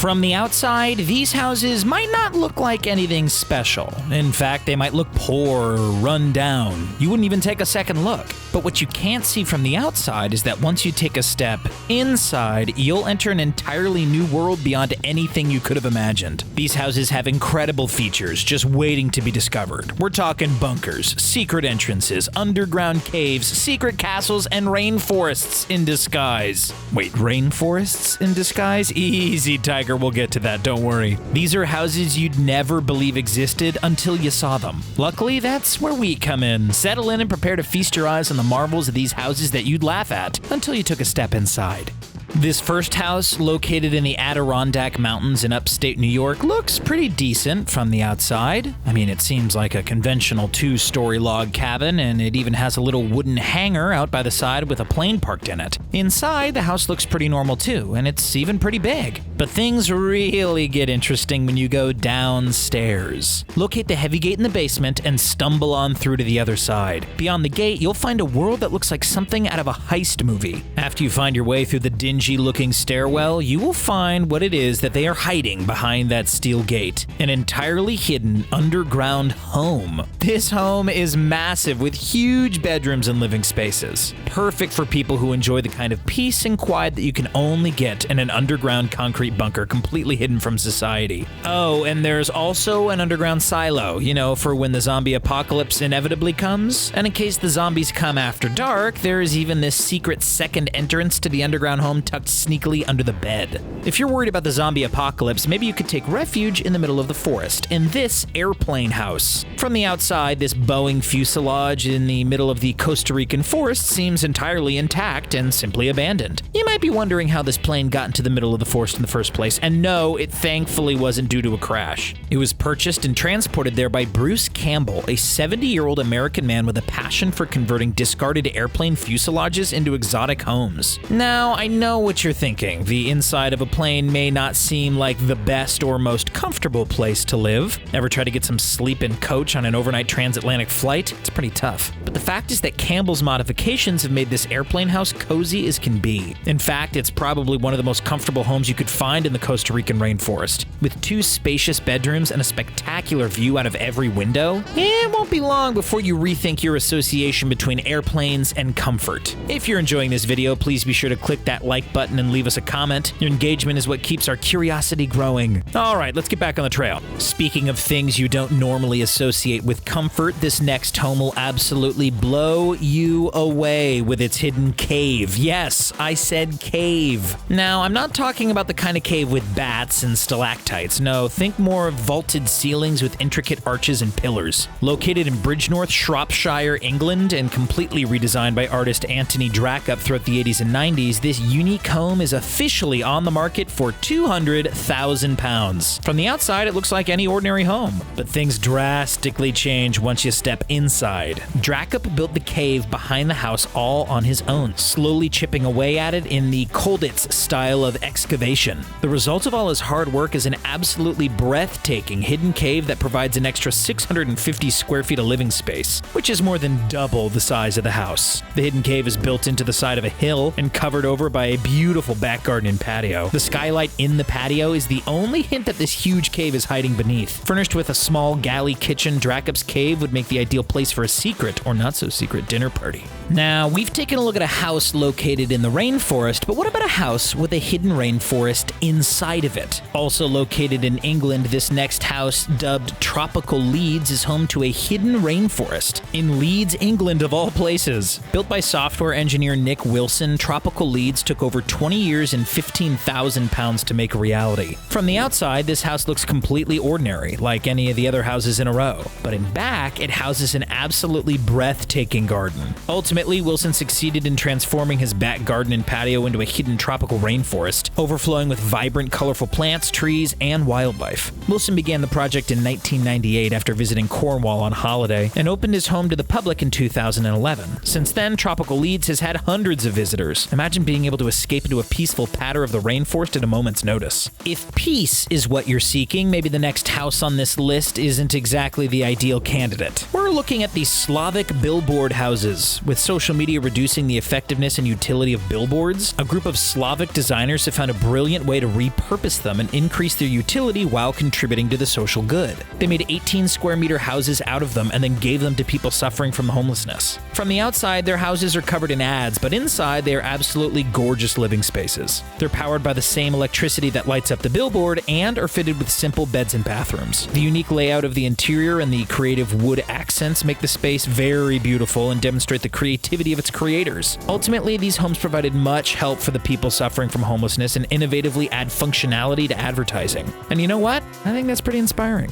From the outside, these houses might not look like anything special. In fact, they might look poor or run down. You wouldn't even take a second look. But what you can't see from the outside is that once you take a step inside, you'll enter an entirely new world beyond anything you could have imagined. These houses have incredible features just waiting to be discovered. We're talking bunkers, secret entrances, underground caves, secret castles, and rainforests in disguise. Wait, rainforests in disguise? Easy, Tiger, we'll get to that, don't worry. These are houses you'd never believe existed until you saw them. Luckily, that's where we come in. Settle in and prepare to feast your eyes on the marvels of these houses that you'd laugh at until you took a step inside. This first house, located in the Adirondack Mountains in upstate New York, looks pretty decent from the outside. I mean, it seems like a conventional 2-story log cabin, and it even has a little wooden hangar out by the side with a plane parked in it. Inside, the house looks pretty normal too, and it's even pretty big. But things really get interesting when you go downstairs. Locate the heavy gate in the basement and stumble on through to the other side. Beyond the gate, you'll find a world that looks like something out of a heist movie. After you find your way through the dingy-looking stairwell, you will find what it is that they are hiding behind that steel gate. An entirely hidden underground home. This home is massive with huge bedrooms and living spaces. Perfect for people who enjoy the kind of peace and quiet that you can only get in an underground concrete bunker completely hidden from society. Oh, and there's also an underground silo, for when the zombie apocalypse inevitably comes. And in case the zombies come after dark, there is even this secret second entrance to the underground home tucked sneakily under the bed. If you're worried about the zombie apocalypse, maybe you could take refuge in the middle of the forest in this airplane house. From the outside, this Boeing fuselage in the middle of the Costa Rican forest seems entirely intact and simply abandoned. You might be wondering how this plane got into the middle of the forest in the first place, and no, it thankfully wasn't due to a crash. It was purchased and transported there by Bruce Campbell, a 70-year-old American man with a passion for converting discarded airplane fuselages into exotic homes. Now, I know what you're thinking. The inside of a plane may not seem like the best or most comfortable place to live. Ever try to get some sleep in coach on an overnight transatlantic flight? It's pretty tough. But the fact is that Campbell's modifications have made this airplane house cozy as can be. In fact, it's probably one of the most comfortable homes you could find in the Costa Rican rainforest. With 2 spacious bedrooms and a spectacular view out of every window, it won't be long before you rethink your association between airplanes and comfort. If you're enjoying this video, please be sure to click that like button and leave us a comment. Your engagement is what keeps our curiosity growing. All right, let's get back on the trail. Speaking of things you don't normally associate with comfort, this next home will absolutely blow you away with its hidden cave. Yes, I said cave. Now, I'm not talking about the kind of cave with bats and stalactites. No, think more of vaulted ceilings with intricate arches and pillars. Located in Bridgnorth, Shropshire, England, and completely redesigned by artist Anthony Drackup throughout the 80s and 90s, this unique home is officially on the market for £200,000. From the outside, it looks like any ordinary home, but things drastically change once you step inside. Drackup built the cave behind the house all on his own, slowly chipping away at it in the Colditz style of excavation. The result of all his hard work is an absolutely breathtaking hidden cave that provides an extra 650 square feet of living space, which is more than double the size of the house. The hidden cave is built into the side of a hill and covered over by a beautiful back garden and patio. The skylight in the patio is the only hint that this huge cave is hiding beneath. Furnished with a small galley kitchen, Drackup's cave would make the ideal place for a secret or not so secret dinner party. Now, we've taken a look at a house located in the rainforest, but what about a house with a hidden rainforest inside of it? Also located in England, this next house, dubbed Tropical Leeds, is home to a hidden rainforest in Leeds, England of all places. Built by software engineer Nick Wilson, Tropical Leeds took over 20 years and £15,000 to make a reality. From the outside, this house looks completely ordinary, like any of the other houses in a row. But in back, it houses an absolutely breathtaking garden. Ultimately, Wilson succeeded in transforming his back garden and patio into a hidden tropical rainforest, overflowing with vibrant, colorful plants, trees, and wildlife. Wilson began the project in 1998 after visiting Cornwall on holiday, and opened his home to the public in 2011. Since then, Tropical Leeds has had hundreds of visitors. Imagine being able to escape into a peaceful patter of the rainforest at a moment's notice. If peace is what you're seeking, maybe the next house on this list isn't exactly the ideal candidate. We're looking at the Slovak billboard houses. With social media reducing the effectiveness and utility of billboards, a group of Slovak designers have found a brilliant way to repurpose them and increase their utility while contributing to the social good. They made 18 square meter houses out of them and then gave them to people suffering from homelessness. From the outside, their houses are covered in ads, but inside they are absolutely gorgeous living spaces. They're powered by the same electricity that lights up the billboard and are fitted with simple beds and bathrooms. The unique layout of the interior and the creative wood accents make the space very beautiful and demonstrate the creativity of its creators. Ultimately, these homes provided much help for the people suffering from homelessness and innovatively add functionality to advertising. And you know what? I think that's pretty inspiring.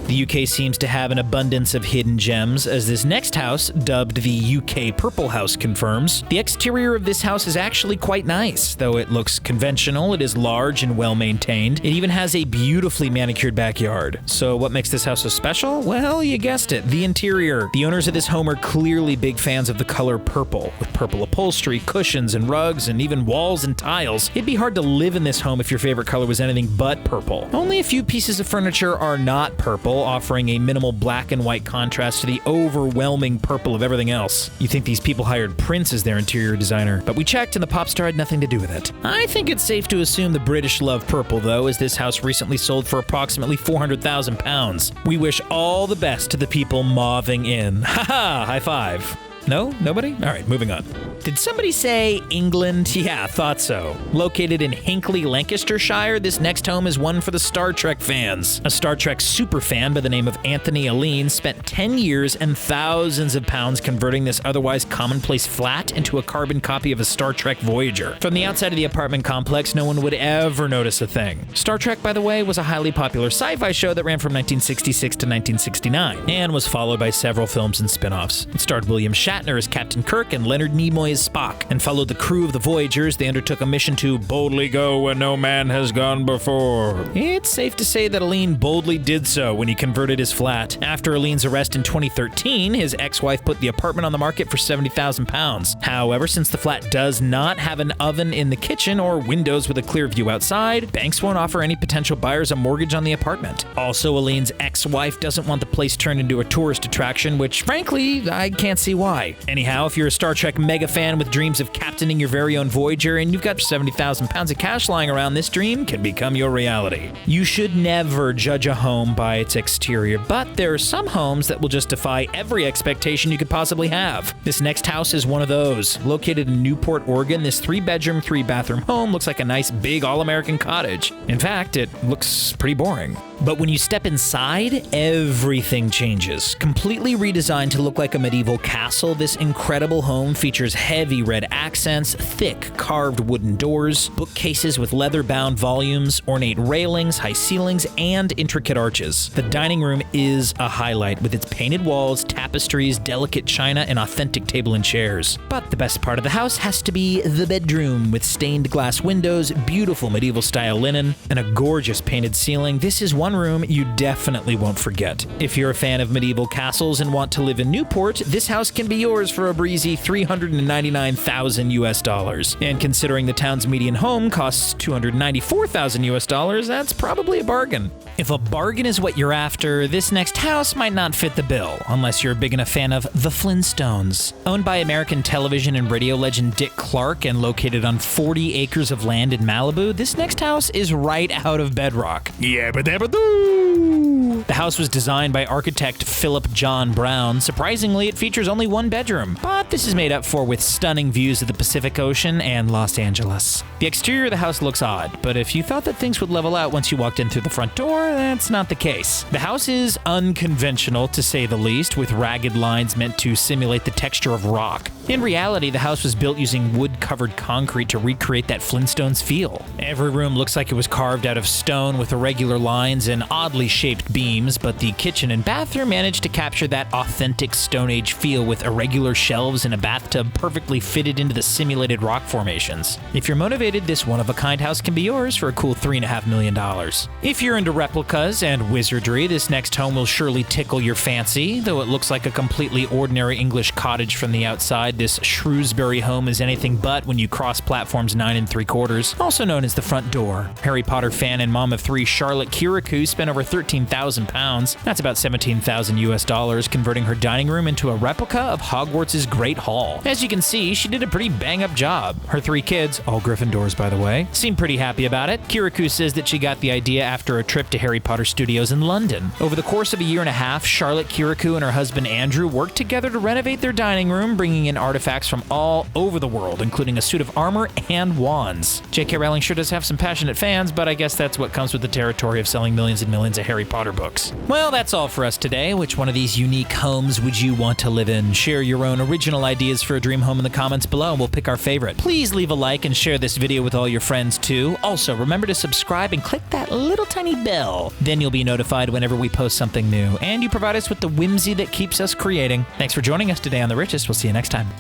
The UK seems to have an abundance of hidden gems, as this next house, dubbed the UK Purple House, confirms. The exterior of this house is actually quite nice. Though it looks conventional, it is large and well-maintained. It even has a beautifully manicured backyard. So what makes this house so special? Well, you guessed it, the interior. The owners of this home are clearly big fans of the color purple, with purple upholstery, cushions, and rugs, and even walls and tiles. It'd be hard to live in this home if your favorite color was anything but purple. Only a few pieces of furniture are not purple, offering a minimal black and white contrast to the overwhelming purple of everything else. You think these people hired Prince as their interior designer, but we checked and the pop star had nothing to do with it. I think it's safe to assume the British love purple, though, as this house recently sold for approximately £400,000. We wish all the best to the people mothing in. Haha, high five. No? Nobody? Alright, moving on. Did somebody say England? Yeah, thought so. Located in Hinckley, Lancashire, this next home is one for the Star Trek fans. A Star Trek superfan by the name of Anthony Aline spent 10 years and thousands of pounds converting this otherwise commonplace flat into a carbon copy of a Star Trek Voyager. From the outside of the apartment complex, no one would ever notice a thing. Star Trek, by the way, was a highly popular sci-fi show that ran from 1966 to 1969, and was followed by several films and spin-offs. It starred William Shatner as Captain Kirk and Leonard Nimoy as Spock, and followed the crew of the Voyagers. They undertook a mission to boldly go where no man has gone before. It's safe to say that Aline boldly did so when he converted his flat. After Aline's arrest in 2013, his ex-wife put the apartment on the market for £70,000. However, since the flat does not have an oven in the kitchen or windows with a clear view outside, banks won't offer any potential buyers a mortgage on the apartment. Also, Aline's ex-wife doesn't want the place turned into a tourist attraction, which frankly, I can't see why. Anyhow, if you're a Star Trek mega fan with dreams of captaining your very own Voyager and you've got £70,000 of cash lying around, this dream can become your reality. You should never judge a home by its exterior, but there are some homes that will just defy every expectation you could possibly have. This next house is one of those. Located in Newport, Oregon, this 3-bedroom, 3-bathroom home looks like a nice big all-American cottage. In fact, it looks pretty boring. But when you step inside, everything changes. Completely redesigned to look like a medieval castle, this incredible home features heavy red accents, thick carved wooden doors, bookcases with leather-bound volumes, ornate railings, high ceilings, and intricate arches. The dining room is a highlight with its painted walls, tapestries, delicate china, and authentic table and chairs. But the best part of the house has to be the bedroom, with stained glass windows, beautiful medieval-style linen, and a gorgeous painted ceiling. This is one room you definitely won't forget. If you're a fan of medieval castles and want to live in Newport, this house can be yours for a breezy $399,000. And considering the town's median home costs $294,000, that's probably a bargain. If a bargain is what you're after, this next house might not fit the bill, unless you're a big enough fan of the Flintstones. Owned by American television and radio legend Dick Clark and located on 40 acres of land in Malibu, this next house is right out of bedrock. The house was designed by architect Philip John Brown. Surprisingly, it features only one bedroom, but this is made up for with stunning views of the Pacific Ocean and Los Angeles. The exterior of the house looks odd, but if you thought that things would level out once you walked in through the front door, that's not the case. The house is unconventional, to say the least, with ragged lines meant to simulate the texture of rock. In reality, the house was built using wood-covered concrete to recreate that Flintstones feel. Every room looks like it was carved out of stone with irregular lines and oddly shaped beams, but the kitchen and bathroom managed to capture that authentic Stone Age feel with irregular shelves and a bathtub perfectly fitted into the simulated rock formations. If you're motivated, this one-of-a-kind house can be yours for a cool $3.5 million. If you're into replicas and wizardry, this next home will surely tickle your fancy. Though it looks like a completely ordinary English cottage from the outside, inside this Shrewsbury home is anything but when you cross platforms 9 3/4, also known as the front door. Harry Potter fan and mom of 3 Charlotte Kirikou spent over £13,000, that's about $17,000 US, converting her dining room into a replica of Hogwarts' Great Hall. As you can see, she did a pretty bang-up job. Her 3 kids, all Gryffindors by the way, seem pretty happy about it. Kirikou says that she got the idea after a trip to Harry Potter Studios in London. Over the course of a year and a half, Charlotte Kirikou and her husband Andrew worked together to renovate their dining room, bringing in artifacts from all over the world, including a suit of armor and wands. J.K. Rowling sure does have some passionate fans, but I guess that's what comes with the territory of selling millions and millions of Harry Potter books. Well, that's all for us today. Which one of these unique homes would you want to live in? Share your own original ideas for a dream home in the comments below, and we'll pick our favorite. Please leave a like and share this video with all your friends too. Also, remember to subscribe and click that little tiny bell. Then you'll be notified whenever we post something new, and you provide us with the whimsy that keeps us creating. Thanks for joining us today on The Richest. We'll see you next time.